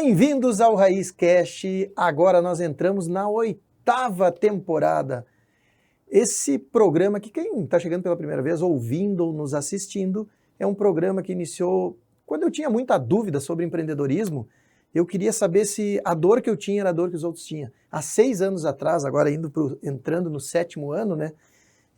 Bem-vindos ao Raiz Cast. Agora nós entramos na 8ª temporada. Esse programa que quem está chegando pela primeira vez, ouvindo ou nos assistindo, é um programa que iniciou quando eu tinha muita dúvida sobre empreendedorismo. Eu queria saber se a dor que eu tinha era a dor que os outros tinham. Há 6 anos atrás, agora entrando no 7º ano, né?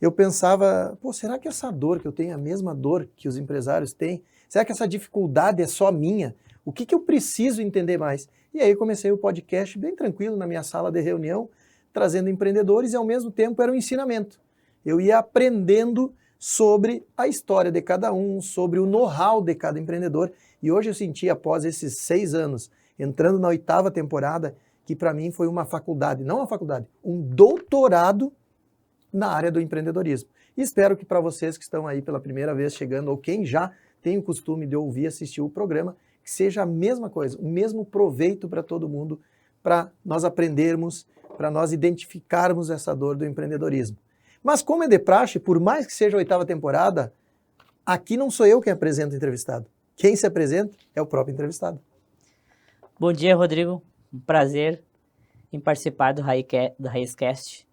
Eu pensava, será que essa dor que eu tenho é a mesma dor que os empresários têm? Será que essa dificuldade é só minha? O que eu preciso entender mais? E aí comecei o podcast bem tranquilo na minha sala de reunião, trazendo empreendedores e ao mesmo tempo era um ensinamento. Eu ia aprendendo sobre a história de cada um, sobre o know-how de cada empreendedor. E hoje eu senti, após esses 6 anos, entrando na 8ª temporada, que para mim foi uma faculdade, não uma faculdade, um doutorado na área do empreendedorismo. E espero que para vocês que estão aí pela primeira vez chegando, ou quem já tem o costume de ouvir e assistir o programa, que seja a mesma coisa, o mesmo proveito para todo mundo, para nós aprendermos, para nós identificarmos essa dor do empreendedorismo. Mas como é de praxe, por mais que seja a 8ª temporada, aqui não sou eu quem apresenta o entrevistado. Quem se apresenta é o próprio entrevistado. Bom dia, Rodrigo. Um prazer em participar do Raizcast.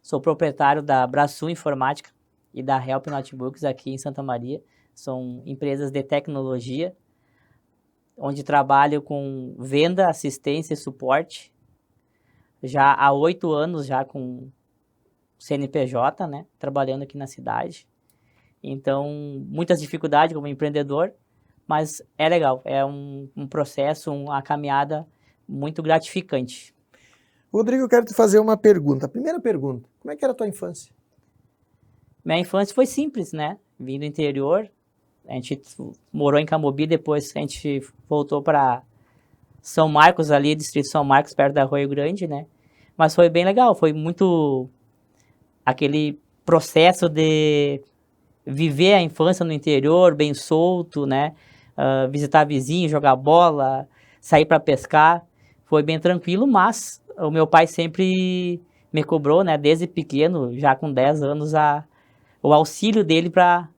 Sou proprietário da Brasul Informática e da Help Notebooks aqui em Santa Maria. São empresas de tecnologia, onde trabalho com venda, assistência e suporte. Já há 8 anos já com CNPJ, né? Trabalhando aqui na cidade. Então, muitas dificuldades como empreendedor, mas é legal. É um processo, uma caminhada muito gratificante. Rodrigo, eu quero te fazer uma pergunta. A primeira pergunta, como é que era a tua infância? Minha infância foi simples, né? Vim do interior, a gente morou em Camobi, depois a gente voltou para São Marcos, ali, distrito São Marcos, perto da Arroio Grande, né? Mas foi bem legal, foi muito aquele processo de viver a infância no interior, bem solto, né? Visitar vizinhos, jogar bola, sair para pescar, foi bem tranquilo, mas o meu pai sempre me cobrou, né? Desde pequeno, já com 10 anos, o auxílio dele para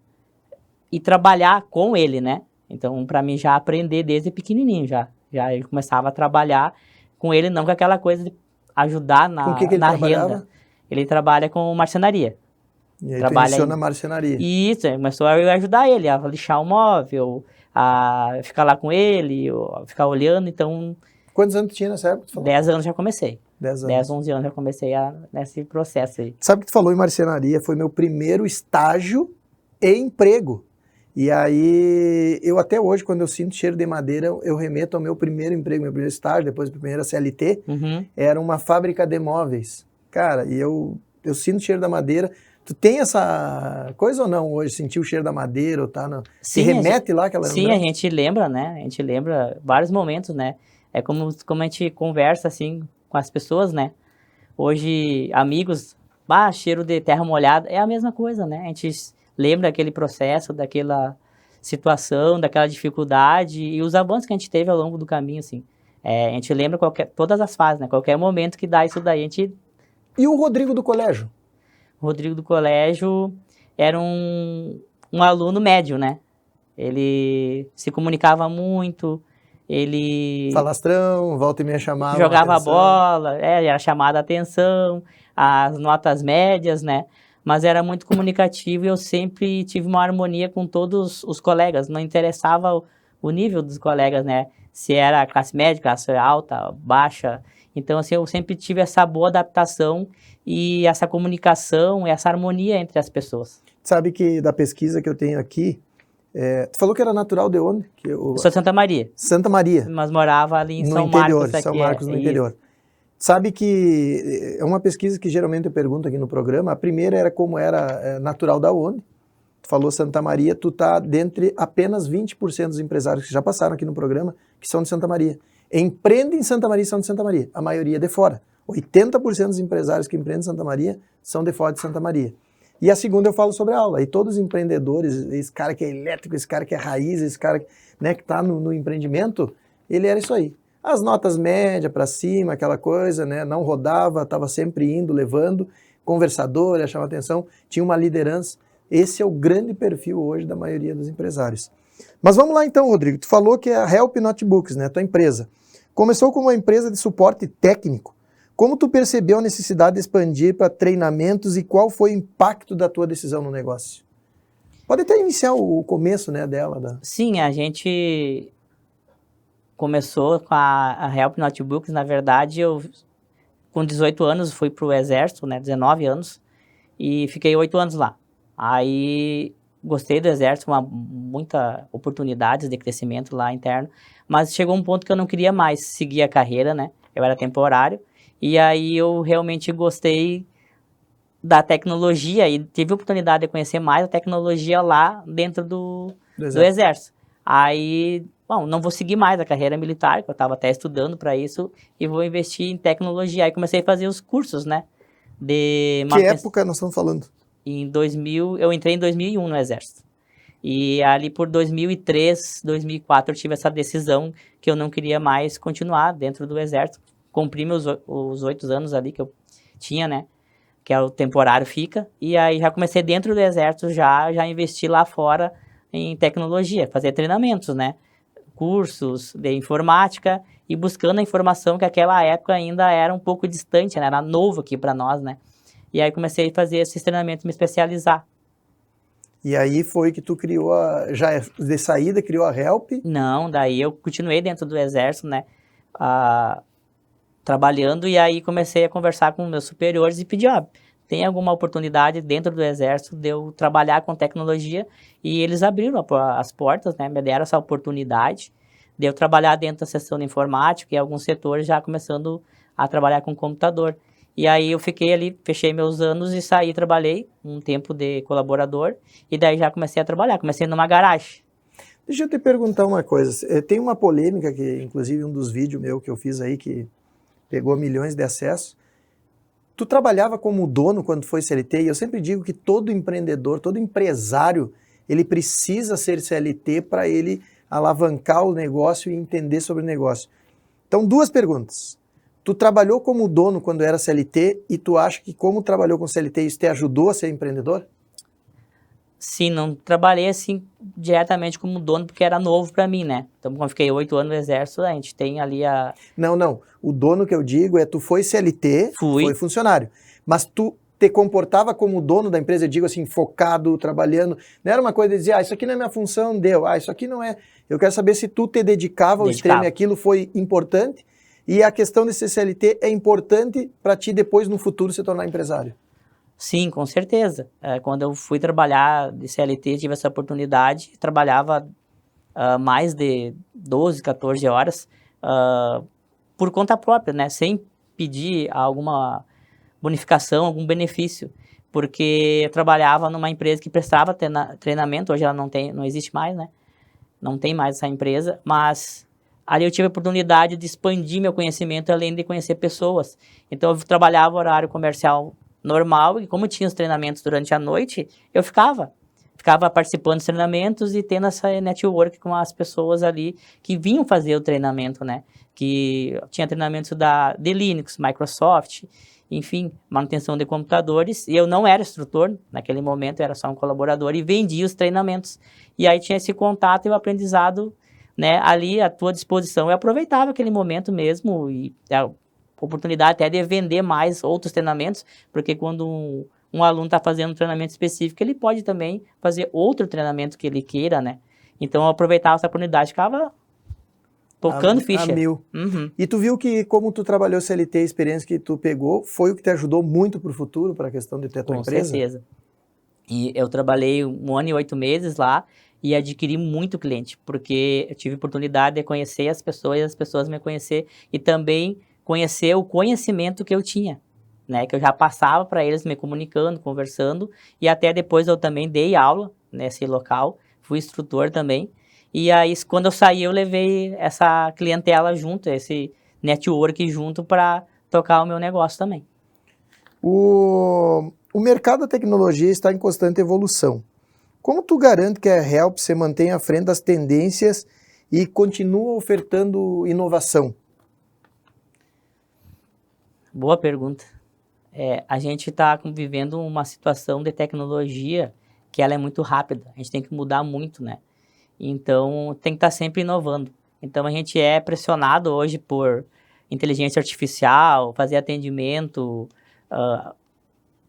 ir trabalhar com ele, né? Então, para mim, já aprender desde pequenininho, já ele começava a trabalhar com ele, não com aquela coisa de ajudar na ele trabalhava? renda. Ele trabalha com marcenaria. E aí tu iniciou na marcenaria. Isso, começou a ajudar ele a lixar o móvel, a ficar lá com ele, a ficar olhando, então... Quantos anos tu tinha nessa época? 10 anos já comecei. 10 anos. 10, 11 anos já comecei nesse processo aí. Sabe que tu falou em marcenaria, foi meu primeiro estágio e emprego. E aí, eu até hoje, quando eu sinto cheiro de madeira, eu remeto ao meu primeiro emprego, meu primeiro estágio, depois da primeira CLT, era uma fábrica de móveis. Cara, e eu sinto o cheiro da madeira. Tu tem essa coisa ou não hoje, sentir o cheiro da madeira ou tá? Se remete lá aquela lembrança? Sim, a gente lembra, né? A gente lembra vários momentos, né? É como a gente conversa, assim, com as pessoas, né? Hoje, amigos, cheiro de terra molhada, é a mesma coisa, né? A gente lembra aquele processo, daquela situação, daquela dificuldade e os avanços que a gente teve ao longo do caminho, assim. A gente lembra todas as fases, né? Qualquer momento que dá isso daí, a gente... E o Rodrigo do colégio? O Rodrigo do colégio era um aluno médio, né? Ele se comunicava muito, ele... Falastrão, volta e meia chamava jogava bola, era chamada a atenção, as notas médias, né? Mas era muito comunicativo e eu sempre tive uma harmonia com todos os colegas, não interessava o nível dos colegas, né? Se era classe média, classe alta, baixa. Então, assim, eu sempre tive essa boa adaptação e essa comunicação, essa harmonia entre as pessoas. Sabe que da pesquisa que eu tenho aqui, tu falou que era natural de onde? Eu sou de Santa Maria. Santa Maria. Mas morava ali em São interior, Marcos. São Marcos, no interior. Sabe que é uma pesquisa que geralmente eu pergunto aqui no programa. A primeira era como era natural da onde. Tu falou Santa Maria, tu tá dentre apenas 20% dos empresários que já passaram aqui no programa, que são de Santa Maria. Empreendem em Santa Maria, são de Santa Maria. A maioria de fora. 80% dos empresários que empreendem em Santa Maria são de fora de Santa Maria. E a segunda eu falo sobre a aula. E todos os empreendedores, esse cara que é elétrico, esse cara que é raiz, esse cara, né, que está no empreendimento, ele era isso aí. As notas médias para cima, aquela coisa, né, não rodava, estava sempre indo, levando, conversador, achava atenção, tinha uma liderança. Esse é o grande perfil hoje da maioria dos empresários. Mas vamos lá então, Rodrigo. Tu falou que é a Help Notebooks, né, tua empresa. Começou como uma empresa de suporte técnico. Como tu percebeu a necessidade de expandir para treinamentos e qual foi o impacto da tua decisão no negócio? Pode até iniciar o começo, né, dela. Sim, a gente começou com a Help Notebooks. Na verdade, eu com 18 anos fui para o Exército, né, 19 anos, e fiquei 8 anos lá. Aí gostei do Exército, muita oportunidades de crescimento lá interno, mas chegou um ponto que eu não queria mais seguir a carreira, né? Eu era temporário, e aí eu realmente gostei da tecnologia e tive a oportunidade de conhecer mais a tecnologia lá dentro do Exército. Aí, bom, não vou seguir mais a carreira militar, que eu estava até estudando para isso, e vou investir em tecnologia. Aí comecei a fazer os cursos, né? Que época nós estamos falando? Em 2000, eu entrei em 2001 no Exército. E ali por 2003, 2004 eu tive essa decisão que eu não queria mais continuar dentro do Exército. Cumpri os 8 anos ali que eu tinha, né? Que é o temporário fica. E aí já comecei dentro do Exército, já investi lá fora em tecnologia, fazer treinamentos, né? Cursos de informática e buscando a informação que aquela época ainda era um pouco distante, né? Era novo aqui para nós, né? E aí comecei a fazer esses treinamentos, me especializar. E aí foi que tu criou, já de saída, criou a Help? Não, daí eu continuei dentro do Exército, né, trabalhando, e aí comecei a conversar com meus superiores e pedi, tem alguma oportunidade dentro do Exército de eu trabalhar com tecnologia? E eles abriram as portas, né, me deram essa oportunidade de eu trabalhar dentro da seção de informática e alguns setores já começando a trabalhar com computador. E aí eu fiquei ali, fechei meus anos e saí, trabalhei um tempo de colaborador, e daí já comecei a trabalhar, comecei numa garagem. Deixa eu te perguntar uma coisa, tem uma polêmica que, inclusive, um dos vídeos meu que eu fiz aí, que pegou milhões de acessos. Tu trabalhava como dono quando foi CLT, e eu sempre digo que todo empreendedor, todo empresário, ele precisa ser CLT para ele alavancar o negócio e entender sobre o negócio. Então, duas perguntas. Tu trabalhou como dono quando era CLT e tu acha que como trabalhou com CLT isso te ajudou a ser empreendedor? Sim, não trabalhei assim diretamente como dono porque era novo para mim, né? Então, quando eu fiquei 8 anos no Exército, a gente tem ali a... Não. O dono que eu digo é tu foi CLT, Fui. foi funcionário, mas tu te comportava como dono da empresa, eu digo assim, focado, trabalhando. Não era uma coisa de dizer, isso aqui não é minha função, isso aqui não é... Eu quero saber se tu te dedicava ao extremo e aquilo foi importante. E a questão de ser CLT é importante para ti depois, no futuro, se tornar empresário? Sim, com certeza. Quando eu fui trabalhar de CLT, tive essa oportunidade, trabalhava mais de 12, 14 horas por conta própria, né? Sem pedir alguma bonificação, algum benefício. Porque eu trabalhava numa empresa que prestava treinamento, hoje ela não existe mais, né? Não tem mais essa empresa, mas... Ali eu tive a oportunidade de expandir meu conhecimento, além de conhecer pessoas. Então, eu trabalhava horário comercial normal, e como tinha os treinamentos durante a noite, eu ficava participando dos treinamentos e tendo essa network com as pessoas ali que vinham fazer o treinamento, né? Que tinha treinamentos de Linux, Microsoft, enfim, manutenção de computadores, e eu não era instrutor, naquele momento eu era só um colaborador e vendia os treinamentos. E aí tinha esse contato e o aprendizado, né, ali à tua disposição. Eu aproveitava aquele momento mesmo e a oportunidade até de vender mais outros treinamentos, porque quando um aluno está fazendo um treinamento específico, ele pode também fazer outro treinamento que ele queira, né? Então eu aproveitava essa oportunidade, ficava tocando ficha. A mil. E tu viu que como tu trabalhou CLT, a experiência que tu pegou, foi o que te ajudou muito para o futuro, para a questão de ter a tua empresa? Com certeza. E eu trabalhei 1 ano e 8 meses lá, e adquiri muito cliente, porque eu tive oportunidade de conhecer as pessoas e as pessoas me conhecer, e também conhecer o conhecimento que eu tinha, né, que eu já passava para eles me comunicando, conversando, e até depois eu também dei aula nesse local, fui instrutor também, e aí quando eu saí eu levei essa clientela junto, esse network junto para tocar o meu negócio também. O mercado da tecnologia está em constante evolução. Como tu garante que a Help se mantém à frente das tendências e continua ofertando inovação? Boa pergunta. A gente está vivendo uma situação de tecnologia que ela é muito rápida. A gente tem que mudar muito, né? Então, tem que estar sempre inovando. Então, a gente é pressionado hoje por inteligência artificial, fazer atendimento,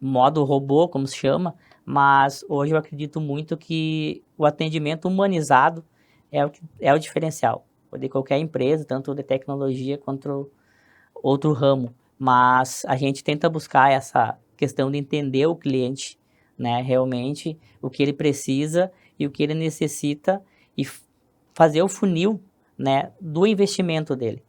modo robô, como se chama, mas hoje eu acredito muito que o atendimento humanizado é o diferencial de qualquer empresa, tanto de tecnologia quanto outro ramo. Mas a gente tenta buscar essa questão de entender o cliente, né, realmente, o que ele precisa e o que ele necessita e fazer o funil, né, do investimento dele.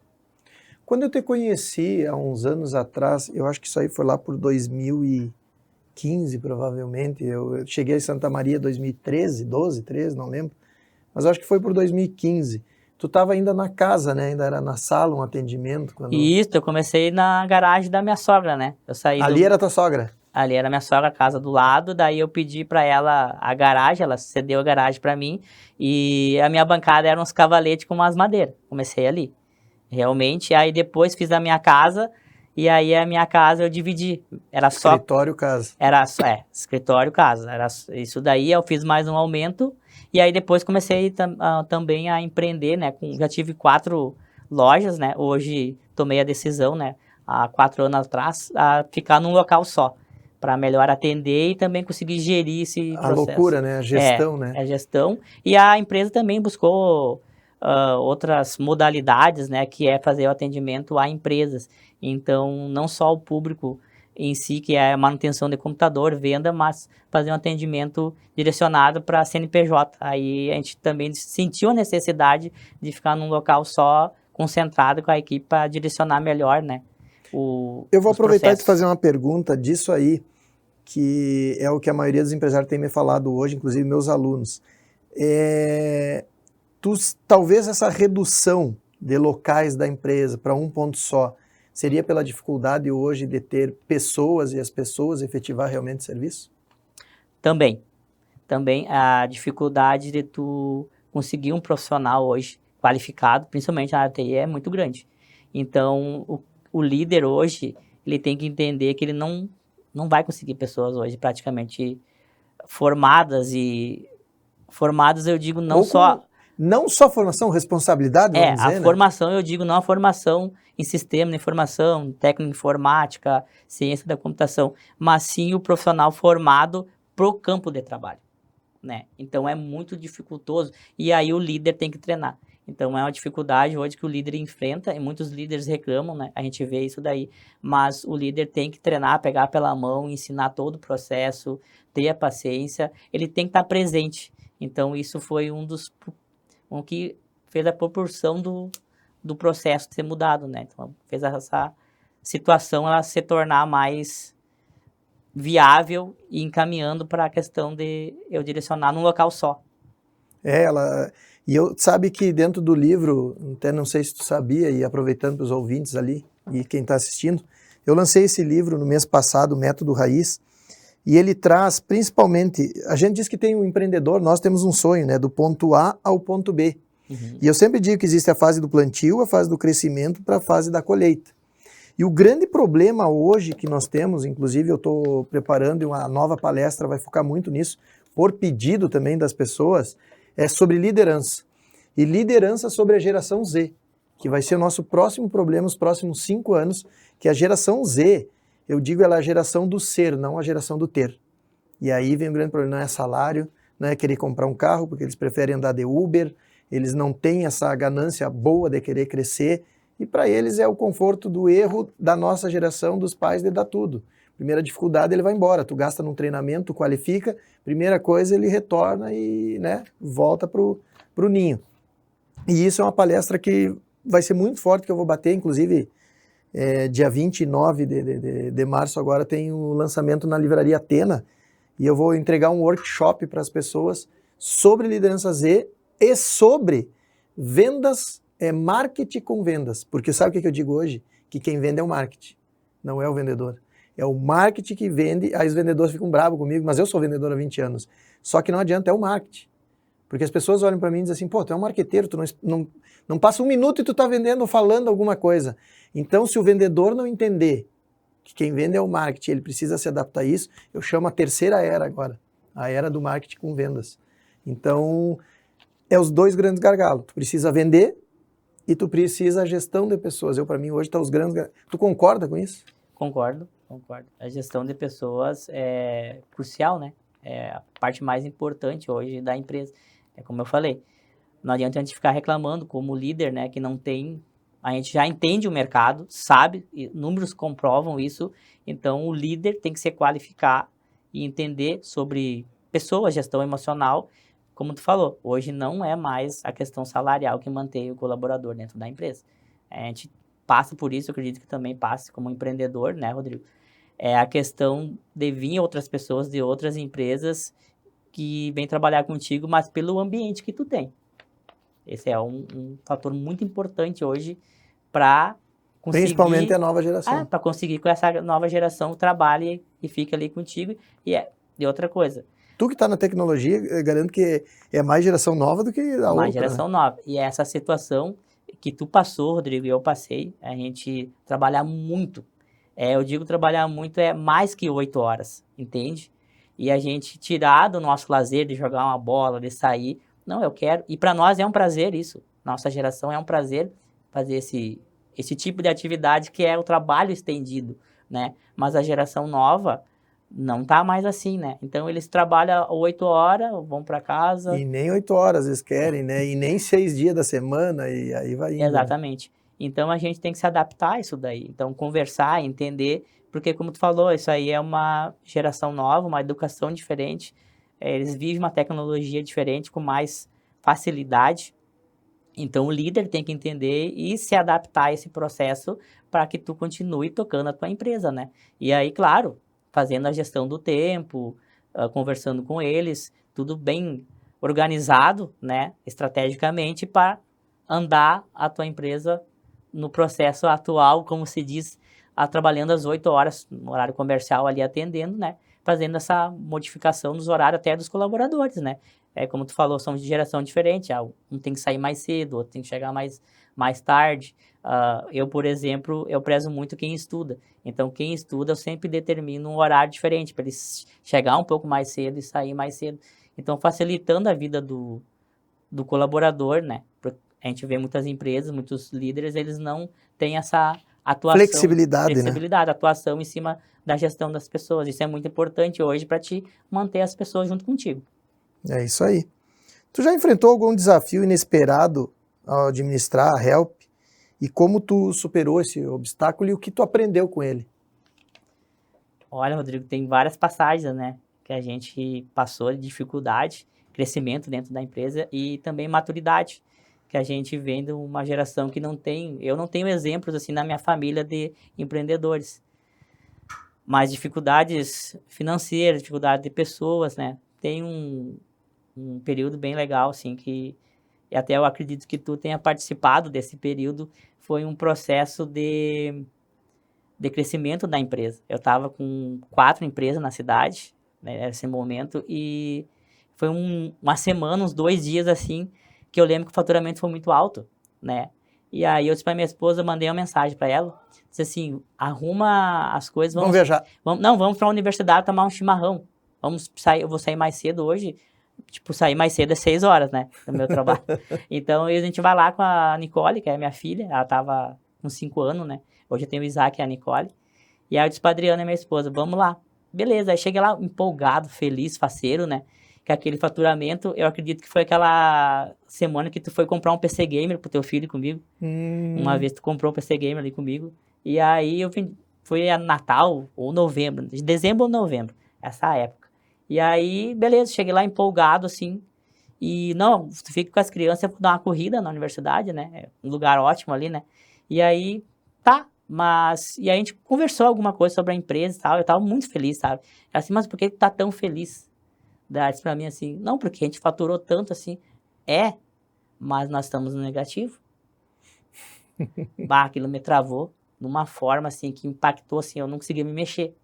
Quando eu te conheci, há uns anos atrás, eu acho que isso aí foi lá por 2015, provavelmente. Eu cheguei em Santa Maria em 2013, 12, 13, não lembro. Mas eu acho que foi por 2015. Tu estava ainda na casa, né? Ainda era na sala, um atendimento. E isso, eu comecei na garagem da minha sogra, né? Eu saí Ali era tua sogra? Ali era minha sogra, a casa do lado, daí eu pedi para ela a garagem, ela cedeu a garagem para mim, e a minha bancada eram uns cavaletes com umas madeiras. Comecei ali, realmente. Aí depois fiz a minha casa, e aí a minha casa eu dividi. Era só... Escritório, casa. Escritório, casa. Era isso daí, eu fiz mais um aumento, e aí depois comecei também a empreender, né? Já tive 4 lojas, né? Hoje tomei a decisão, né? Há 4 anos atrás, a ficar num local só, para melhor atender e também conseguir gerir esse processo. A loucura, né? A gestão, né? É a gestão. E a empresa também buscou outras modalidades, né? Que é fazer o atendimento a empresas. Então, não só o público em si, que é a manutenção de computador, venda, mas fazer um atendimento direcionado para a CNPJ. Aí a gente também sentiu a necessidade de ficar num local só, concentrado com a equipe para direcionar melhor, né? Eu vou aproveitar e te fazer uma pergunta disso aí, que é o que a maioria dos empresários tem me falado hoje, inclusive meus alunos. Talvez essa redução de locais da empresa para um ponto só seria pela dificuldade hoje de ter pessoas e as pessoas efetivar realmente o serviço? Também a dificuldade de tu conseguir um profissional hoje qualificado, principalmente na área de TI, é muito grande. Então, o líder hoje, ele tem que entender que ele não vai conseguir pessoas hoje praticamente formadas, eu digo não só... Não só formação, responsabilidade, vamos dizer, a formação, eu digo não a formação em sistema de informação, técnica informática, ciência da computação, mas sim o profissional formado para o campo de trabalho, né? Então, é muito dificultoso e aí o líder tem que treinar. Então, é uma dificuldade hoje que o líder enfrenta e muitos líderes reclamam, né? A gente vê isso daí, mas o líder tem que treinar, pegar pela mão, ensinar todo o processo, ter a paciência, ele tem que estar presente. Então, isso foi um que fez a proporção do processo ser mudado, né? Então, fez essa situação ela se tornar mais viável e encaminhando para a questão de eu direcionar num local só. E eu sabe que dentro do livro, até não sei se tu sabia, e aproveitando para os ouvintes ali e quem está assistindo, eu lancei esse livro no mês passado, o Método Raiz, e ele traz principalmente, a gente diz que tem um empreendedor, nós temos um sonho, né, do ponto A ao ponto B. Uhum. E eu sempre digo que existe a fase do plantio, a fase do crescimento para a fase da colheita. E o grande problema hoje que nós temos, inclusive eu estou preparando uma nova palestra, vai focar muito nisso, por pedido também das pessoas, é sobre liderança. E liderança sobre a geração Z, que vai ser o nosso próximo problema nos próximos 5 anos, que a geração Z, eu digo, ela é a geração do ser, não a geração do ter. E aí vem o grande problema, não é salário, não é querer comprar um carro, porque eles preferem andar de Uber, eles não têm essa ganância boa de querer crescer, e para eles é o conforto do erro da nossa geração, dos pais, de dar tudo. Primeira dificuldade, ele vai embora, tu gasta num treinamento, tu qualifica, primeira coisa ele retorna e, né, volta pro ninho. E isso é uma palestra que vai ser muito forte, que eu vou bater, inclusive dia 29 de março agora tem o lançamento na Livraria Atena, e eu vou entregar um workshop para as pessoas sobre liderança Z e sobre vendas, marketing com vendas. Porque sabe o que eu digo hoje? Que quem vende é o marketing, não é o vendedor. É o marketing que vende, aí os vendedores ficam bravos comigo, mas eu sou vendedor há 20 anos. Só que não adianta, é o marketing. Porque as pessoas olham para mim e dizem assim, pô, tu é um marqueteiro, tu não passa um minuto e tu tá vendendo ou falando alguma coisa. Então, se o vendedor não entender que quem vende é o marketing, ele precisa se adaptar a isso, eu chamo a terceira era agora, a era do marketing com vendas. Então, é os dois grandes gargalos. Tu precisa vender e tu precisa a gestão de pessoas. Para mim, hoje tá os grandes gargalos. Tu concorda com isso? Concordo. A gestão de pessoas é crucial, né? É a parte mais importante hoje da empresa. É como eu falei, não adianta a gente ficar reclamando como líder, né? Que não tem... A gente já entende o mercado, sabe, e números comprovam isso. Então, o líder tem que se qualificar e entender sobre pessoas, gestão emocional. Como tu falou, hoje não é mais a questão salarial que mantém o colaborador dentro da empresa. A gente passa por isso, eu acredito que também passe como empreendedor, né, Rodrigo? É a questão de vir outras pessoas de outras empresas que vêm trabalhar contigo, mas pelo ambiente que tu tem. Esse é um fator muito importante hoje para conseguir... Principalmente a nova geração. Para conseguir que essa nova geração trabalhe e fique ali contigo. E outra coisa... Tu que está na tecnologia, eu garanto que é mais geração nova do que a outra. Mais geração nova. E essa situação que tu passou, Rodrigo, e eu passei, a gente trabalhar muito. Eu digo trabalhar muito é mais que 8 horas, entende? E a gente tirar do nosso lazer de jogar uma bola, de sair. Não, eu quero. E para nós é um prazer isso. Nossa geração é um prazer fazer esse tipo de atividade que é o trabalho estendido, né? Mas a geração nova não tá mais assim, né? Então eles trabalham 8 horas, vão para casa. E nem 8 horas eles querem, né? E nem 6 dias da semana, e aí vai indo. Exatamente. Então a gente tem que se adaptar a isso daí. Então conversar, entender, porque como tu falou, isso aí é uma geração nova, uma educação diferente. Eles vivem uma tecnologia diferente, com mais facilidade. Então o líder tem que entender e se adaptar a esse processo para que tu continue tocando a tua empresa, né? E aí, claro, fazendo a gestão do tempo, conversando com eles, tudo bem organizado, né, estrategicamente, para andar a tua empresa no processo atual, como se diz, trabalhando às 8 horas no horário comercial ali atendendo, né, fazendo essa modificação nos horários até dos colaboradores, né. Como tu falou, são de geração diferente, um tem que sair mais cedo, outro tem que chegar mais tarde. Eu, por exemplo, eu prezo muito quem estuda. Então, quem estuda, eu sempre determino um horário diferente, para ele chegar um pouco mais cedo e sair mais cedo. Então, facilitando a vida do colaborador, né? A gente vê muitas empresas, muitos líderes, eles não têm essa atuação... Flexibilidade, né? Atuação em cima da gestão das pessoas. Isso é muito importante hoje para te manter as pessoas junto contigo. É isso aí. Tu já enfrentou algum desafio inesperado ao administrar a Help? E como tu superou esse obstáculo e o que tu aprendeu com ele? Olha, Rodrigo, tem várias passagens, né, que a gente passou de dificuldade, crescimento dentro da empresa e também maturidade, que a gente vem de uma geração que não tem... Eu não tenho exemplos, assim, na minha família de empreendedores. Mas dificuldades financeiras, dificuldade de pessoas, né? Tem um período bem legal, assim, que... E até eu acredito que tu tenha participado desse período, foi um processo de crescimento da empresa. Eu estava com 4 empresas na cidade, né, nesse momento, e foi uma semana, uns 2 dias, assim, que eu lembro que o faturamento foi muito alto, né? E aí eu disse para minha esposa, mandei uma mensagem para ela, disse assim, arruma as coisas, vamos viajar. Vamos para a universidade tomar um chimarrão. Vamos sair, eu vou sair mais cedo hoje. Tipo, sair mais cedo é 6 horas, né, do meu trabalho. Então, a gente vai lá com a Nicole, que é minha filha, ela tava com 5 anos, né, hoje eu tenho o Isaac e a Nicole, e aí eu disse pra Adriana, minha esposa, vamos lá. Beleza, aí cheguei lá empolgado, feliz, faceiro, né, que aquele faturamento, eu acredito que foi aquela semana que tu foi comprar um PC Gamer pro teu filho comigo, uma vez tu comprou um PC Gamer ali comigo, e aí foi a Natal ou novembro, dezembro ou novembro, essa época. E aí, beleza, cheguei lá empolgado, assim, e não, tu fica com as crianças, eu vou dar uma corrida na universidade, né, é um lugar ótimo ali, né, e aí, tá, e aí a gente conversou alguma coisa sobre a empresa e tal, eu tava muito feliz, sabe, ela assim, mas por que tu tá tão feliz? Ela disse pra mim assim, não, porque a gente faturou tanto, assim, mas nós estamos no negativo. Aquilo me travou de uma forma, assim, que impactou, assim, eu não conseguia me mexer.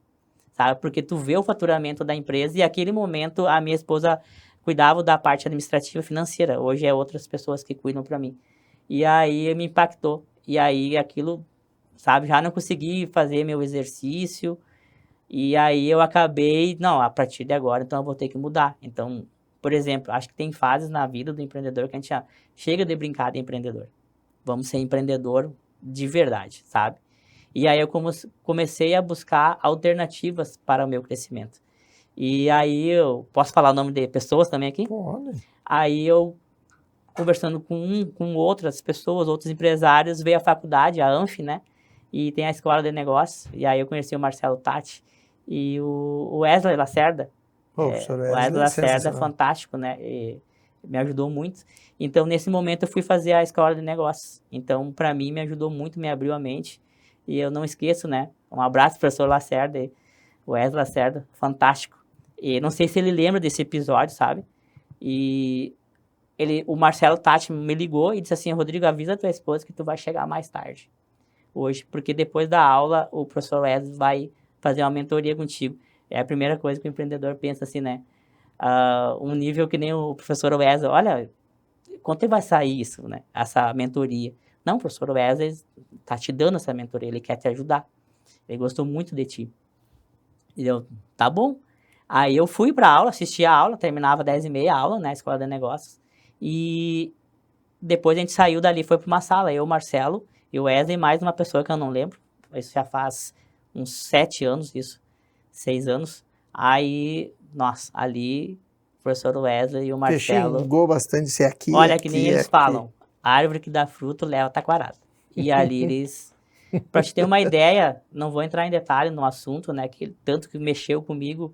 Sabe? Porque tu vê o faturamento da empresa e naquele momento a minha esposa cuidava da parte administrativa e financeira. Hoje é outras pessoas que cuidam para mim. E aí me impactou. E aí aquilo, sabe, já não consegui fazer meu exercício. E aí eu acabei, não, a partir de agora, então eu vou ter que mudar. Então Por exemplo, acho que tem fases na vida do empreendedor que a gente já chega de brincar de empreendedor. Vamos ser empreendedor de verdade, sabe? E aí eu comecei a buscar alternativas para o meu crescimento. E aí eu posso falar o nome de pessoas também aqui? Pode. Aí eu, conversando com outras pessoas, outros empresários, veio a faculdade, a ANF, né? E tem a escola de negócios. E aí eu conheci o Marcelo Tatti e o Wesley Lacerda. O professor O Wesley Wesley, Lacerda é sensacional. fantástico, né? E me ajudou muito. Então, nesse momento, eu fui fazer a escola de negócios. Então, para mim, me ajudou muito, me abriu a mente. E eu não esqueço, né? Um abraço, professor Lacerda, o Wesley Lacerda, fantástico. E não sei se ele lembra desse episódio, sabe? E o Marcelo Tatti me ligou e disse assim, Rodrigo, avisa a tua esposa que tu vai chegar mais tarde hoje, porque depois da aula o professor Wesley vai fazer uma mentoria contigo. É a primeira coisa que o empreendedor pensa assim, né? Um nível que nem o professor Wesley, olha, quanto vai sair isso, né? Essa mentoria. Não, o professor Wesley tá te dando essa mentoria, ele quer te ajudar. Ele gostou muito de ti. E eu, tá bom. Aí eu fui pra aula, assisti a aula, terminava 10h30 a aula, né? Escola de Negócios. E depois a gente saiu dali, foi pra uma sala, eu, Marcelo e o Wesley, mais uma pessoa que eu não lembro. Isso já faz uns 7 anos, isso. 6 anos. Aí, nossa, ali, o professor Wesley e o Porque Marcelo... xingou bastante se aqui, Olha, aqui, que nem eles aqui. falam, a árvore que dá fruto leva taquarada. E ali eles... Pra te ter uma ideia, não vou entrar em detalhe no assunto, né? Que tanto que mexeu comigo,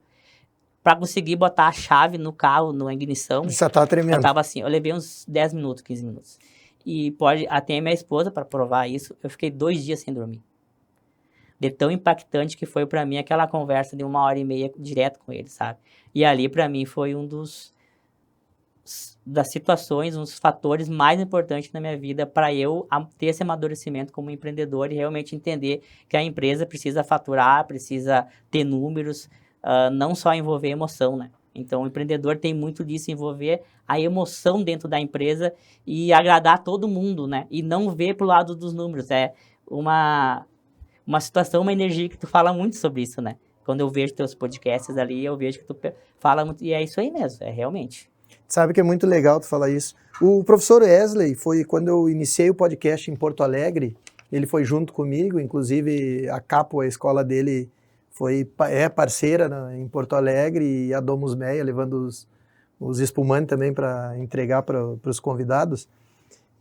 pra conseguir botar a chave no carro, na ignição, Já tava eu tremendo. tava assim, eu levei uns 10 minutos, 15 minutos. E até a minha esposa, para provar isso, eu fiquei 2 dias sem dormir. De tão impactante que foi para mim aquela conversa de 1h30 direto com ele, sabe? E ali para mim foi das situações, um dos fatores mais importantes na minha vida para eu ter esse amadurecimento como empreendedor e realmente entender que a empresa precisa faturar, precisa ter números, não só envolver emoção, né? Então, o empreendedor tem muito disso, envolver a emoção dentro da empresa e agradar todo mundo, né? E não ver pro lado dos números. É uma situação, uma energia que tu fala muito sobre isso, né? Quando eu vejo teus podcasts ali, eu vejo que tu fala muito, e é isso aí mesmo, é realmente. Sabe que é muito legal tu falar isso. O professor Wesley foi quando eu iniciei o podcast em Porto Alegre, ele foi junto comigo, inclusive a Capo, a escola dele, é parceira em Porto Alegre, e a Domus Meia, levando os espumantes também para entregar para os convidados.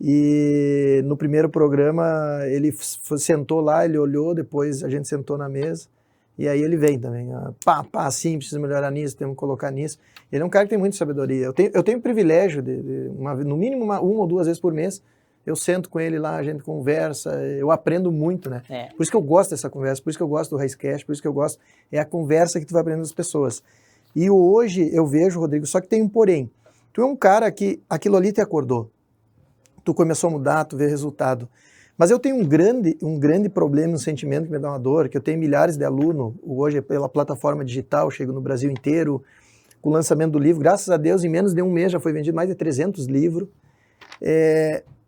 E no primeiro programa ele sentou lá, ele olhou, depois a gente sentou na mesa, e aí ele vem também, sim, precisa melhorar nisso, temos que colocar nisso. Ele é um cara que tem muita sabedoria. Eu tenho o privilégio no mínimo uma ou duas vezes por mês, eu sento com ele lá, a gente conversa, eu aprendo muito, né? Por isso que eu gosto dessa conversa, por isso que eu gosto do Raicecast, por isso que eu gosto, é a conversa que tu vai aprendendo das pessoas. E hoje eu vejo, Rodrigo, só que tem um porém. Tu é um cara que aquilo ali te acordou. Tu começou a mudar, tu vê resultado. Mas eu tenho um grande problema, um sentimento que me dá uma dor, que eu tenho milhares de alunos, hoje pela plataforma digital, chego no Brasil inteiro, com o lançamento do livro, graças a Deus, em menos de um mês já foi vendido mais de 300 livros.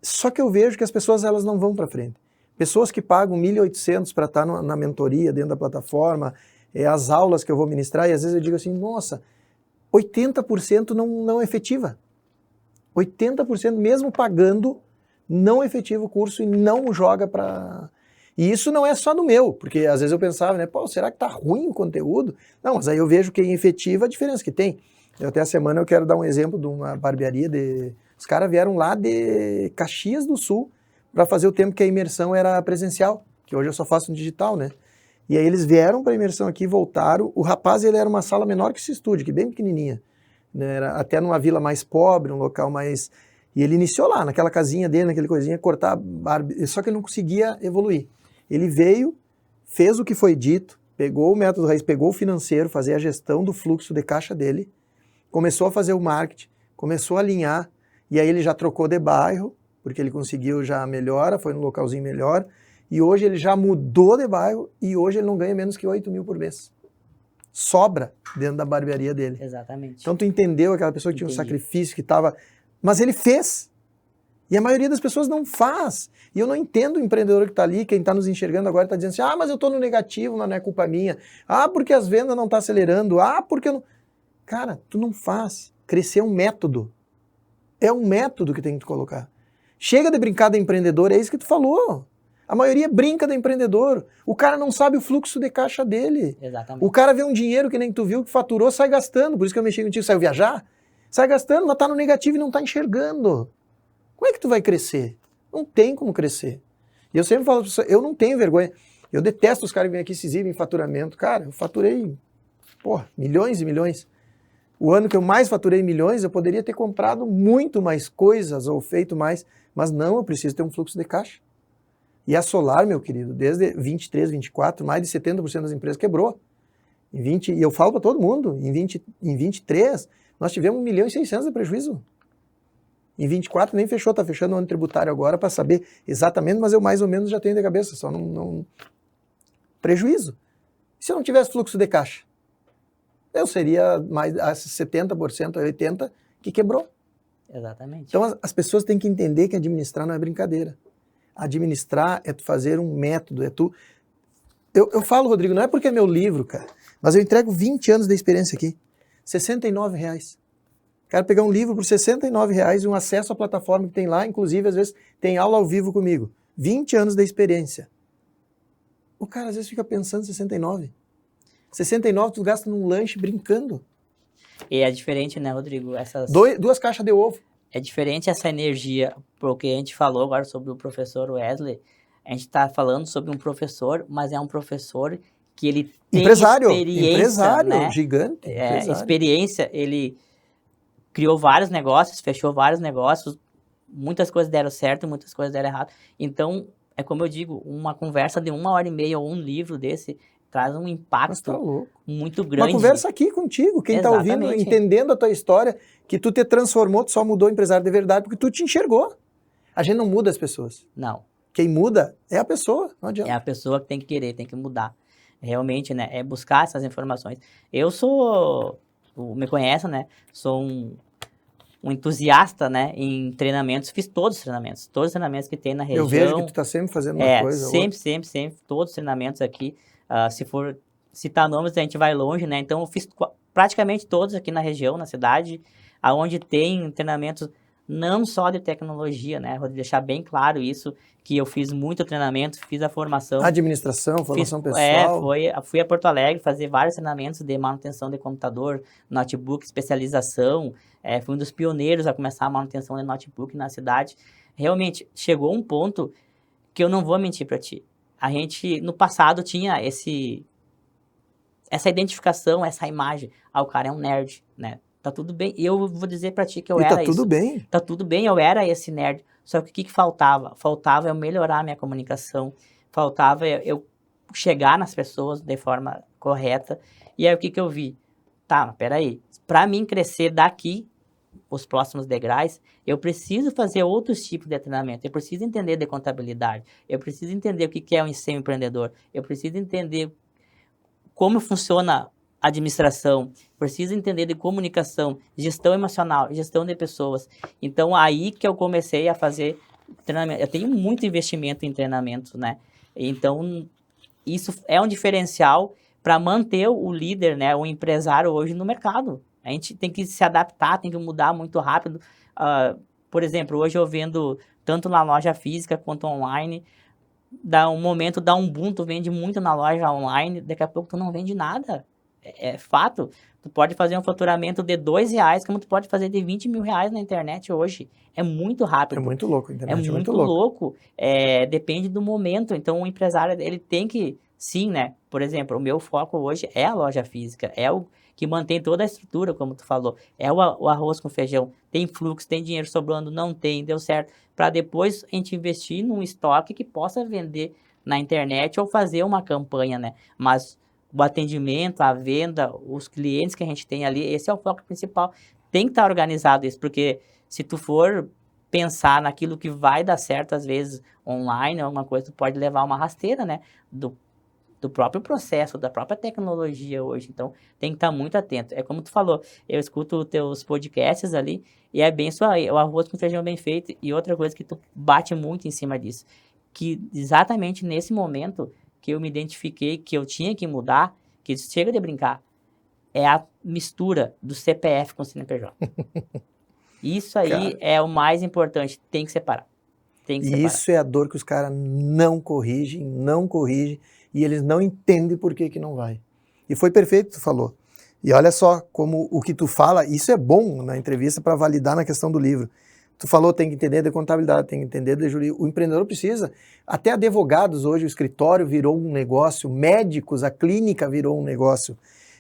Só que eu vejo que as pessoas elas não vão para frente. Pessoas que pagam 1.800 para estar na mentoria, dentro da plataforma, as aulas que eu vou ministrar, e às vezes eu digo assim, nossa, 80% não é efetiva. 80% mesmo pagando, não efetiva o curso e não joga para... E isso não é só do meu, porque às vezes eu pensava, né, pô, será que tá ruim o conteúdo? Não, mas aí eu vejo que em efetiva a diferença que tem. Até a semana eu quero dar um exemplo de uma barbearia, os caras vieram lá de Caxias do Sul para fazer o tempo que a imersão era presencial, que hoje eu só faço no digital, né? E aí eles vieram para a imersão aqui, voltaram, o rapaz ele era uma sala menor que esse estúdio, que bem pequenininha. Era até numa vila mais pobre, um local mais... E ele iniciou lá, naquela casinha dele, naquele coisinha, cortar barba, só que ele não conseguia evoluir. Ele veio, fez o que foi dito, pegou o método raiz, pegou o financeiro, fazer a gestão do fluxo de caixa dele, começou a fazer o marketing, começou a alinhar, e aí ele já trocou de bairro, porque ele conseguiu já melhora, foi num localzinho melhor, e hoje ele já mudou de bairro, e hoje ele não ganha menos que 8 mil por mês. Sobra dentro da barbearia dele. Exatamente. Então tu entendeu aquela pessoa que tinha um sacrifício, que estava... Mas ele fez. E a maioria das pessoas não faz. E eu não entendo o empreendedor que está ali, quem está nos enxergando agora está dizendo assim, mas eu estou no negativo, mas não é culpa minha. Porque as vendas não estão acelerando. Porque eu não... Cara, tu não faz. Crescer é um método. É um método que tem que colocar. Chega de brincar de empreendedor, é isso que tu falou. A maioria brinca de empreendedor. O cara não sabe o fluxo de caixa dele. Exatamente. O cara vê um dinheiro que nem tu viu, que faturou, sai gastando. Por isso que eu mexi contigo, saiu viajar. Sai gastando, mas tá no negativo e não tá enxergando. Como é que tu vai crescer? Não tem como crescer. E eu sempre falo pra você, eu não tenho vergonha. Eu detesto os caras que vêm aqui e se exibem em faturamento. Cara, eu faturei, milhões e milhões. O ano que eu mais faturei milhões, eu poderia ter comprado muito mais coisas ou feito mais, mas não, eu preciso ter um fluxo de caixa. E a Solar, meu querido, desde 23, 24, mais de 70% das empresas quebrou. E eu falo para todo mundo, em 23, nós tivemos 1.600.000 de prejuízo. Em 24 nem fechou, está fechando o ano tributário agora para saber exatamente, mas eu mais ou menos já tenho de cabeça, só não... Prejuízo. E se eu não tivesse fluxo de caixa? Eu seria mais 70%, 80% que quebrou. Exatamente. Então as pessoas têm que entender que administrar não é brincadeira. Administrar é tu fazer um método, é tu... Eu falo, Rodrigo, não é porque é meu livro, cara, mas eu entrego 20 anos de experiência aqui. R$69. Quero pegar um livro por R$69 e um acesso à plataforma que tem lá, inclusive às vezes tem aula ao vivo comigo. 20 anos de experiência. O cara às vezes fica pensando 69. 69 tu gasta num lanche brincando. E é diferente, né, Rodrigo? Duas caixas de ovo. É diferente essa energia, porque a gente falou agora sobre o professor Wesley, a gente está falando sobre um professor, mas é um professor que ele tem experiência, né? Gigante. Experiência, ele criou vários negócios, fechou vários negócios, muitas coisas deram certo, muitas coisas deram errado. Então, é como eu digo, uma conversa de 1h30 ou um livro desse traz um impacto muito grande. Uma conversa aqui contigo, quem está ouvindo, entendendo a tua história, que tu te transformou, tu só mudou empresário de verdade, porque tu te enxergou. A gente não muda as pessoas. Não. Quem muda é a pessoa, não adianta. É a pessoa que tem que querer, tem que mudar. Realmente, né, é buscar essas informações. Eu sou, me conhece, né, sou um entusiasta, né, em treinamentos, fiz todos os treinamentos que tem na região. Eu vejo que tu está sempre fazendo uma coisa. Sempre, todos os treinamentos aqui. Se for citar nomes, a gente vai longe, né? Então, eu fiz praticamente todos aqui na região, na cidade, aonde tem treinamentos não só de tecnologia, né? Vou deixar bem claro isso, que eu fiz muito treinamento, fiz a formação. Administração, formação pessoal. Fui a Porto Alegre fazer vários treinamentos de manutenção de computador, notebook, especialização. Fui um dos pioneiros a começar a manutenção de notebook na cidade. Realmente, chegou um ponto que eu não vou mentir para ti. A gente, no passado, tinha essa identificação, essa imagem. O cara é um nerd, né? Tá tudo bem. E eu vou dizer pra ti que eu era isso. Tá tudo bem. Tá tudo bem, eu era esse nerd. Só que o que faltava? Faltava eu melhorar a minha comunicação. Faltava eu chegar nas pessoas de forma correta. E aí, o que eu vi? Tá, peraí. Pra mim crescer daqui, os próximos degraus, eu preciso fazer outros tipos de treinamento, eu preciso entender de contabilidade, eu preciso entender o que é um ser empreendedor, eu preciso entender como funciona a administração, preciso entender de comunicação, gestão emocional, gestão de pessoas. Então, aí que eu comecei a fazer treinamento. Eu tenho muito investimento em treinamento, né? Então, isso é um diferencial para manter o líder, né, o empresário hoje no mercado. A gente tem que se adaptar, tem que mudar muito rápido. Por exemplo, hoje eu vendo tanto na loja física quanto online. Dá um boom, tu vende muito na loja online, daqui a pouco tu não vende nada. É fato. Tu pode fazer um faturamento de R$2, como tu pode fazer de 20 mil reais na internet hoje. É muito rápido. É muito louco, a internet é muito louco. Depende do momento. Então, o empresário, ele tem que, sim, né? Por exemplo, o meu foco hoje é a loja física, é o que mantém toda a estrutura, como tu falou. É o arroz com feijão. Tem fluxo, tem dinheiro sobrando, não tem, deu certo. Para depois a gente investir num estoque que possa vender na internet ou fazer uma campanha, né? Mas o atendimento, a venda, os clientes que a gente tem ali, esse é o foco principal. Tem que estar organizado isso, porque se tu for pensar naquilo que vai dar certo, às vezes, online, alguma coisa, tu pode levar uma rasteira, né? Do próprio processo, da própria tecnologia hoje. Então, tem que estar muito atento. É como tu falou, eu escuto os teus podcasts ali e é bem só o arroz com feijão bem feito. E outra coisa que tu bate muito em cima disso, que exatamente nesse momento que eu me identifiquei que eu tinha que mudar, que chega de brincar, é a mistura do CPF com o CNPJ. Isso aí Cara. é o mais importante, tem que separar. Tem que E separar. isso é a dor que os caras não corrigem, e eles não entendem por que que não vai. E foi perfeito o que tu falou. E olha só como o que tu fala, isso é bom na entrevista para validar na questão do livro. Tu falou, tem que entender de contabilidade, tem que entender de jurídico. O empreendedor precisa, até advogados hoje, o escritório virou um negócio, médicos, a clínica virou um negócio.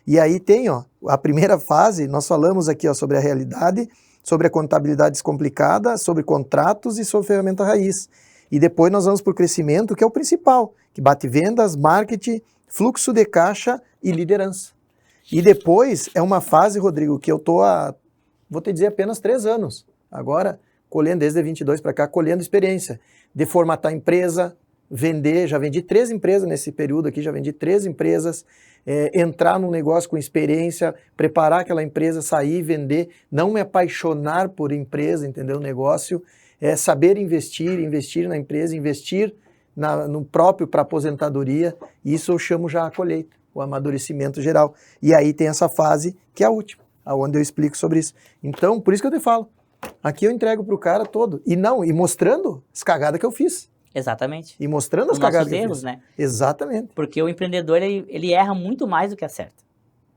E aí tem, ó, a primeira fase, nós falamos aqui, ó, sobre a realidade, sobre a contabilidade descomplicada, sobre contratos e sobre ferramenta raiz. E depois nós vamos para o crescimento, que é o principal, que bate vendas, marketing, fluxo de caixa e liderança. E depois é uma fase, Rodrigo, que eu estou vou te dizer, apenas 3 anos. Agora, colhendo desde 22 para cá, colhendo experiência de formatar empresa, vender, já vendi 3 empresas nesse período aqui, já vendi 3 empresas, entrar num negócio com experiência, preparar aquela empresa, sair, vender, não me apaixonar por empresa, entendeu? O negócio é saber investir na empresa, investir no próprio para aposentadoria, isso eu chamo já a colheita, o amadurecimento geral. E aí tem essa fase que é a última, onde eu explico sobre isso. Então, por isso que eu te falo, aqui eu entrego para o cara todo, e mostrando as cagadas que eu fiz. Exatamente. E mostrando as cagadas que eu fiz. Né? Exatamente. Porque o empreendedor, ele erra muito mais do que acerta,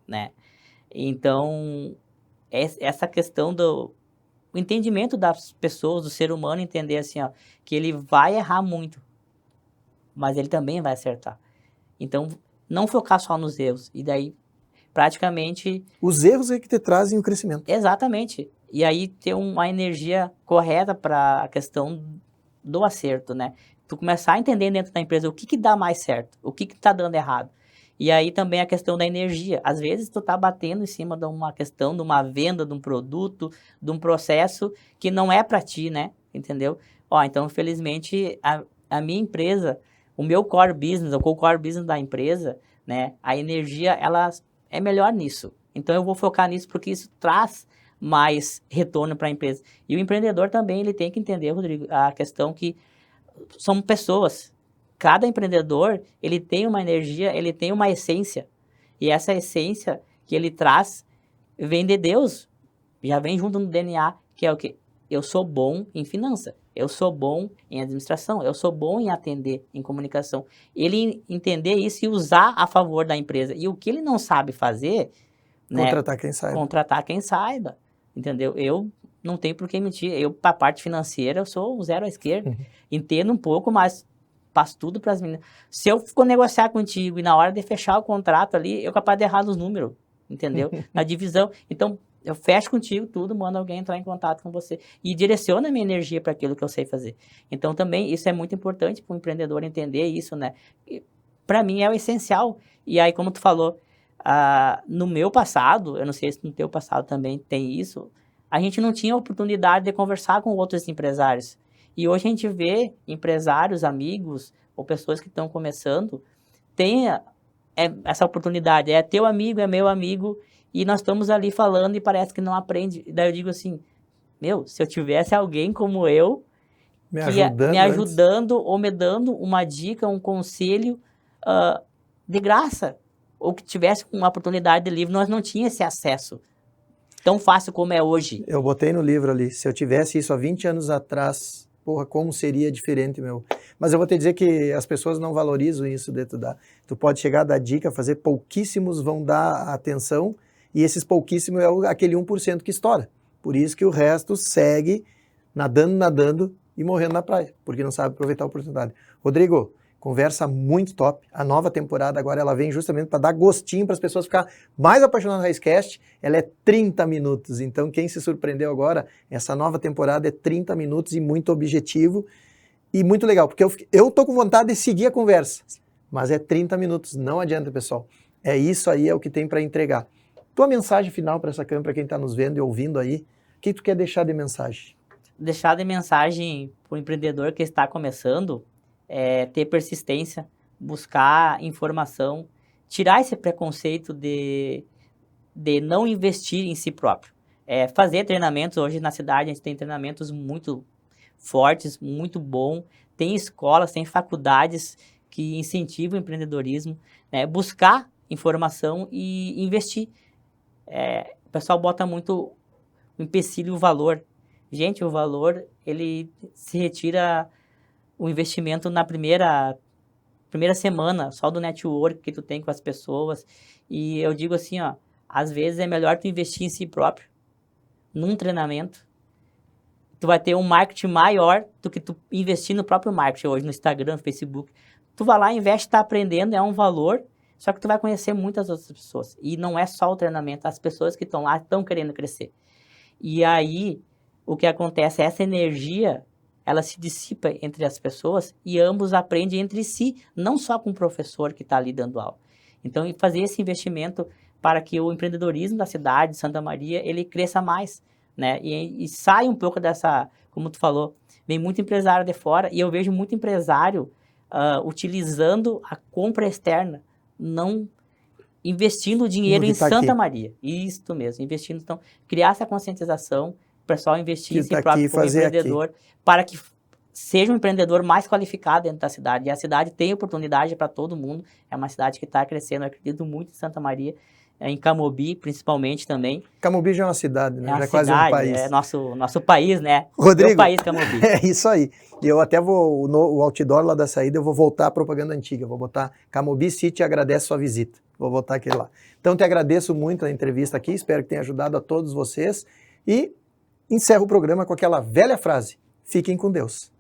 né? Então, essa questão o entendimento das pessoas, do ser humano, entender assim, ó, que ele vai errar muito, mas ele também vai acertar. Então, não focar só nos erros. E daí, praticamente... Os erros é que te trazem o crescimento. Exatamente. E aí, ter uma energia correta para a questão do acerto, né? Tu começar a entender dentro da empresa o que dá mais certo, o que tá dando errado. E aí também a questão da energia. Às vezes tu tá batendo em cima de uma questão, de uma venda, de um produto, de um processo que não é para ti, né? Entendeu? Ó, então, infelizmente, a minha empresa, o meu core business, o core business da empresa, né? A energia, ela é melhor nisso. Então, eu vou focar nisso porque isso traz mais retorno para a empresa. E o empreendedor também, ele tem que entender, Rodrigo, a questão que são pessoas. Cada empreendedor, ele tem uma energia, ele tem uma essência. E essa essência que ele traz vem de Deus. Já vem junto no DNA, que é o quê? Eu sou bom em finança. Eu sou bom em administração. Eu sou bom em atender, em comunicação. Ele entender isso e usar a favor da empresa. E o que ele não sabe fazer... Contratar quem saiba. Contratar quem saiba. Entendeu? Eu não tenho por que mentir. Eu, para a parte financeira, eu sou um zero à esquerda. Entendo um pouco, mas passo tudo para as meninas. Se eu for negociar contigo e na hora de fechar o contrato ali, eu capaz de errar nos números, entendeu? Na divisão. Então, eu fecho contigo tudo, mando alguém entrar em contato com você. E direciona a minha energia para aquilo que eu sei fazer. Então, também, isso é muito importante para o empreendedor entender isso, né? Para mim, é o essencial. E aí, como tu falou, no meu passado, eu não sei se no teu passado também tem isso, a gente não tinha oportunidade de conversar com outros empresários. E hoje a gente vê empresários, amigos, ou pessoas que estão começando, tem essa oportunidade. É teu amigo, é meu amigo, e nós estamos ali falando e parece que não aprende. Daí eu digo assim, se eu tivesse alguém como eu, me ajudando ou me dando uma dica, um conselho de graça, ou que tivesse uma oportunidade de livro, nós não tínhamos esse acesso tão fácil como é hoje. Eu botei no livro ali, se eu tivesse isso há 20 anos atrás, porra, como seria diferente, meu. Mas eu vou te dizer que as pessoas não valorizam isso de tu dar. Tu pode chegar a dar dica, fazer, pouquíssimos vão dar atenção, e esses pouquíssimos é aquele 1% que estoura. Por isso que o resto segue nadando e morrendo na praia, porque não sabe aproveitar a oportunidade. Rodrigo, conversa muito top. A nova temporada agora ela vem justamente para dar gostinho para as pessoas ficar mais apaixonadas no Raizcast. Ela é 30 minutos. Então, quem se surpreendeu agora, essa nova temporada é 30 minutos e muito objetivo e muito legal, porque eu tô com vontade de seguir a conversa, mas é 30 minutos. Não adianta, pessoal. É isso aí, é o que tem para entregar. Tua mensagem final para essa câmera, para quem está nos vendo e ouvindo aí, o que tu quer deixar de mensagem? Deixar de mensagem para o empreendedor que está começando é ter persistência, buscar informação, tirar esse preconceito de não investir em si próprio. Fazer treinamentos, hoje na cidade a gente tem treinamentos muito fortes, muito bom, tem escolas, tem faculdades que incentivam o empreendedorismo, né? Buscar informação e investir. o pessoal bota muito o empecilho, o valor. Gente, o valor, ele se retira o investimento na primeira semana, só do network que tu tem com as pessoas. E eu digo assim, ó, às vezes é melhor tu investir em si próprio, num treinamento. Tu vai ter um marketing maior do que tu investir no próprio marketing hoje, no Instagram, no Facebook. Tu vai lá, investe, tá aprendendo, é um valor, só que tu vai conhecer muitas outras pessoas. E não é só o treinamento, as pessoas que estão lá estão querendo crescer. E aí, o que acontece, essa energia, ela se dissipa entre as pessoas e ambos aprendem entre si, não só com o professor que está ali dando aula. Então, fazer esse investimento para que o empreendedorismo da cidade de Santa Maria, ele cresça mais, né? E sai um pouco dessa, como tu falou, vem muito empresário de fora, e eu vejo muito empresário utilizando a compra externa, não investindo dinheiro em Santa Maria. Isso mesmo, investindo. Então, criar essa conscientização, o pessoal investir em si próprio como empreendedor, para que seja um empreendedor mais qualificado dentro da cidade. E a cidade tem oportunidade para todo mundo. É uma cidade que está crescendo, eu acredito muito em Santa Maria, em Camobi, principalmente também. Camobi já é uma cidade, né? É já é quase um país. É nosso país, né? Rodrigo, meu país, Camobi. É isso aí. E eu até vou, o outdoor lá da saída, eu vou voltar à propaganda antiga. Eu vou botar Camobi City agradece sua visita. Vou botar aquele lá. Então, te agradeço muito a entrevista aqui. Espero que tenha ajudado a todos vocês. E encerro o programa com aquela velha frase. Fiquem com Deus.